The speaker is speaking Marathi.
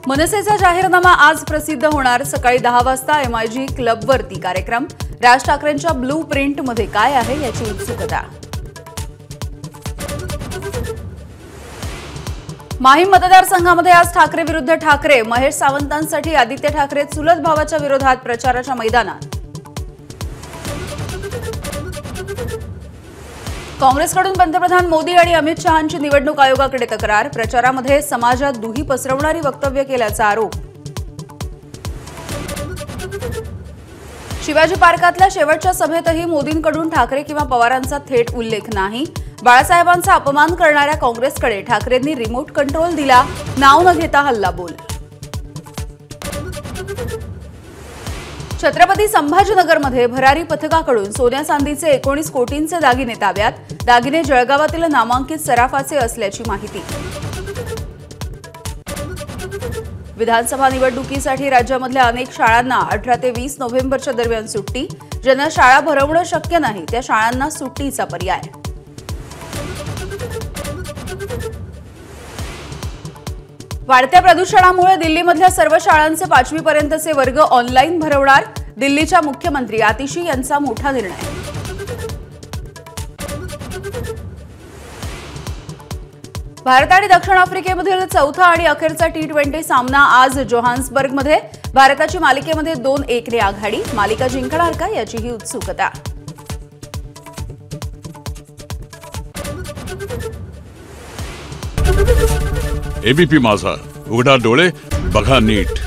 मनसेचा जाहीरनामा आज प्रसिद्ध होणार। सकाळी 10 वाजता MIG क्लबवरती कार्यक्रम। राज ठाकरेंच्या ब्लू प्रिंटमध्ये काय आहे याची उत्सुकता। माहीम मतदारसंघामध्ये आज ठाकरे विरुद्ध ठाकरे। महेश सावंतांसाठी आदित्य ठाकरे चुलत भावाच्या विरोधात प्रचाराच्या मैदानात। काँग्रेसकडून पंतप्रधान मोदी आणि अमित शहांची निवडणूक आयोगाकडे तक्रार। प्रचारामध्ये समाजात दुही पसरवणारी वक्तव्य केल्याचा आरोप। शिवाजी पार्कातल्या शेवटच्या सभेतही मोदींकडून ठाकरे किंवा पवारांचा थेट उल्लेख नाही। बाळासाहेबांचा अपमान करणाऱ्या काँग्रेसकडे ठाकरेंनी रिमोट कंट्रोल दिला। नाव न घेता हल्लाबोल। छत्रपती संभाजीनगरमध्ये भरारी पथकाकडून सोन्या चांदीचे 19 कोटींचे दागिने ताब्यात। दागिने जळगावातील नामांकित सराफाचे असल्याची माहिती। विधानसभा निवडणुकीसाठी राज्यामधल्या अनेक शाळांना 18 ते 20 नोव्हेंबरच्या दरम्यान सुट्टी। ज्यांना शाळा भरवणं शक्य नाही त्या शाळांना सुट्टीचा पर्याय। वाढत्या प्रदूषणामुळे दिल्लीमधल्या सर्व शाळांचे 5वी पर्यंतचे वर्ग ऑनलाईन भरवणार। दिल्लीच्या मुख्यमंत्री आतिशी यांचा मोठा निर्णय। भारत आणि दक्षिण आफ्रिकेमधील चौथा आणि अखेरचा T20 सामना आज जोहान्सबर्गमध्ये। भारताची मालिकेमध्ये 2-1 ने आघाडी। मालिका जिंकणार का याचीही उत्सुकता। ABP माझा, उघडा डोळे बघा नीट।